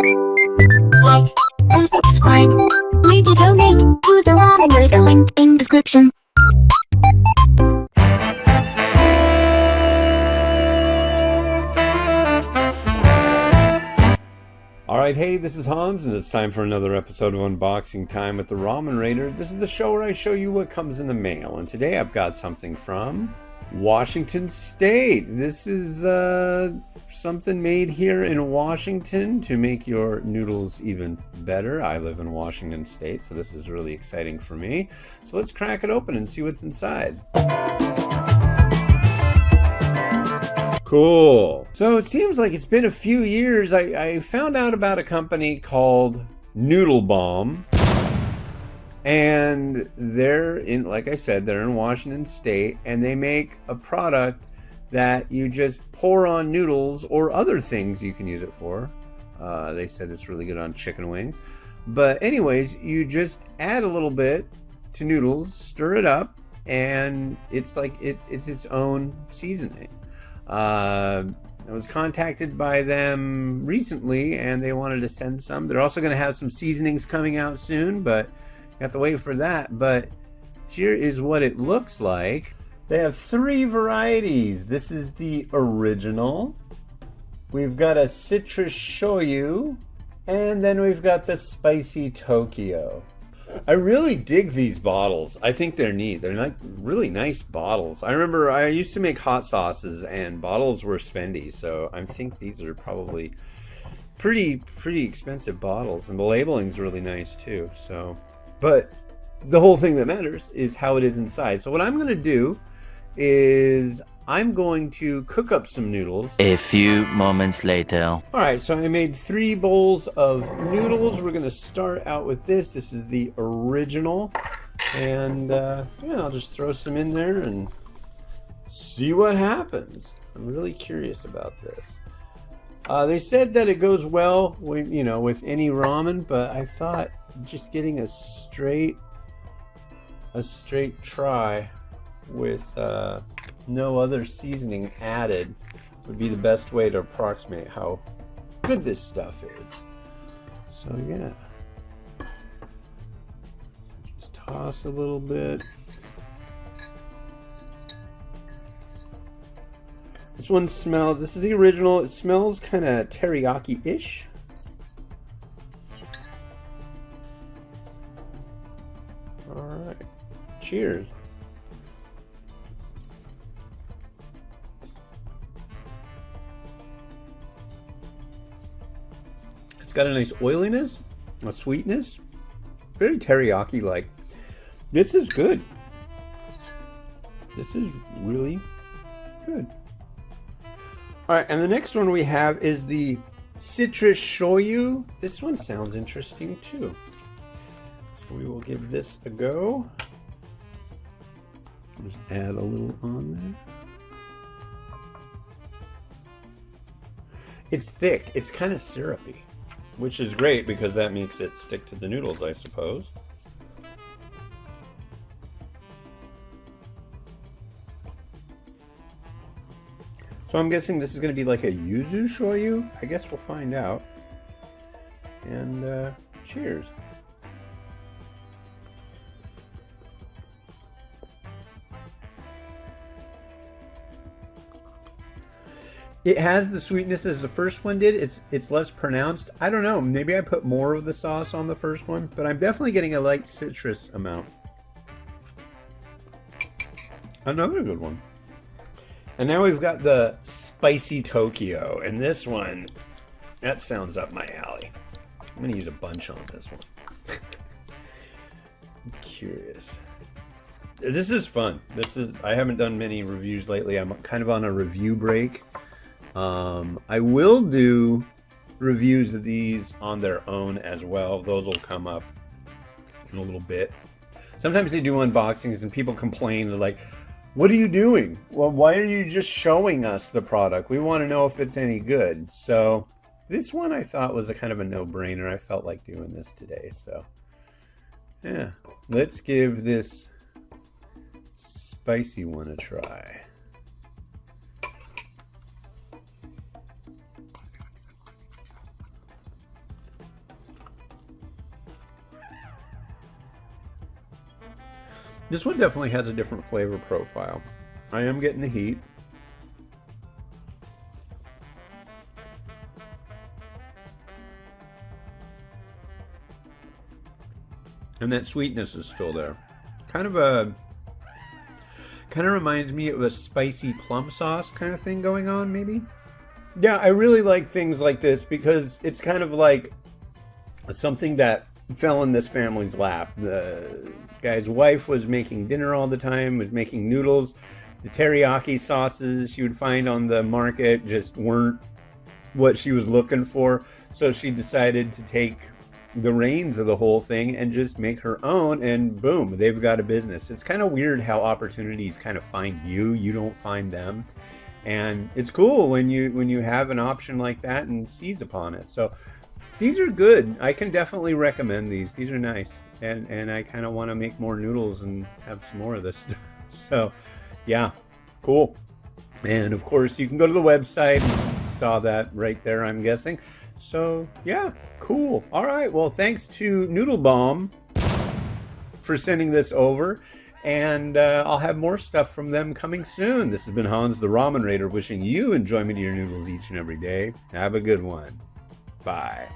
Like and subscribe. Maybe donate to the Ramen Noodle link in description. Alright, hey, this is Hans, and it's time for another episode of Unboxing Time with the Ramen Raider. This is the show where I show you what comes in the mail, and today I've got something from Washington State. This is something made here in Washington to make your noodles even better. I live in Washington State, so this is really exciting for me. So let's crack it open and see what's inside. Cool. So it seems like it's been a few years. I found out about a company called Noodle Bomb, and they're in, like I said, they're in Washington State, and they make a product that you just pour on noodles or other things you can use it for. They said it's really good on chicken wings. But anyways, you just add a little bit to noodles, stir it up, and it's like it's its own seasoning. I was contacted by them recently and they wanted to send some. They're also going to have some seasonings coming out soon, but you have to wait for that. But here is what it looks like. They have 3 varieties. This is the original. We've got a citrus shoyu, and then we've got the spicy Tokyo. I really dig these bottles. I think they're neat. They're like really nice bottles. I remember I used to make hot sauces and bottles were spendy, so I think these are probably pretty expensive bottles, and the labeling's really nice too. So, but the whole thing that matters is how it is inside. So what I'm going to do is I'm going to cook up some noodles. A few moments later. All right, so I made 3 bowls of noodles. We're gonna start out with this. This is the original. And yeah, I'll just throw some in there and see what happens. I'm really curious about this. They said that it goes well with, with any ramen, but I thought just getting a straight try with no other seasoning added would be the best way to approximate how good this stuff is. So yeah, just toss a little bit. This one smells, this is the original, it smells kind of teriyaki-ish. All right, cheers. It's got a nice oiliness, a sweetness, very teriyaki-like. This is good. This is really good. All right, and the next one we have is the citrus shoyu. This one sounds interesting too. So we will give this a go. Just add a little on there. It's thick. It's kind of syrupy, which is great because that makes it stick to the noodles, I suppose. So I'm guessing this is going to be like a yuzu shoyu. I guess we'll find out. And cheers. It has the sweetness as the first one did. It's less pronounced. I don't know. Maybe I put more of the sauce on the first one, but I'm definitely getting a light citrus amount. Another good one. And now we've got the spicy Tokyo, and this one, that sounds up my alley. I'm gonna use a bunch on this one. I'm curious. This is fun. I haven't done many reviews lately. I'm kind of on a review break. I will do reviews of these on their own as well. Those will come up in a little bit. Sometimes they do unboxings and people complain, they're like, what are you doing? Well, why are you just showing us the product? We want to know if it's any good. So this one I thought was a kind of a no-brainer. I felt like doing this today. So yeah, let's give this spicy one a try. This one definitely has a different flavor profile. I am getting the heat. And that sweetness is still there. Kind of reminds me of a spicy plum sauce kind of thing going on, maybe. Yeah, I really like things like this because it's kind of like something that fell in this family's lap. The guy's wife was making dinner all the time, was making noodles. The teriyaki sauces she would find on the market just weren't what she was looking for. So she decided to take the reins of the whole thing and just make her own, and boom, they've got a business. It's kind of weird how opportunities kind of find you. You don't find them. And it's cool when you have an option like that and seize upon it. So these are good. I can definitely recommend these. These are nice. And I kind of want to make more noodles and have some more of this stuff. So yeah, cool. And of course you can go to the website. Saw that right there, I'm guessing. So yeah, cool. All right. Well, thanks to Noodle Bomb for sending this over. And I'll have more stuff from them coming soon. This has been Hans the Ramen Raider wishing you enjoyment of your noodles each and every day. Have a good one. Bye.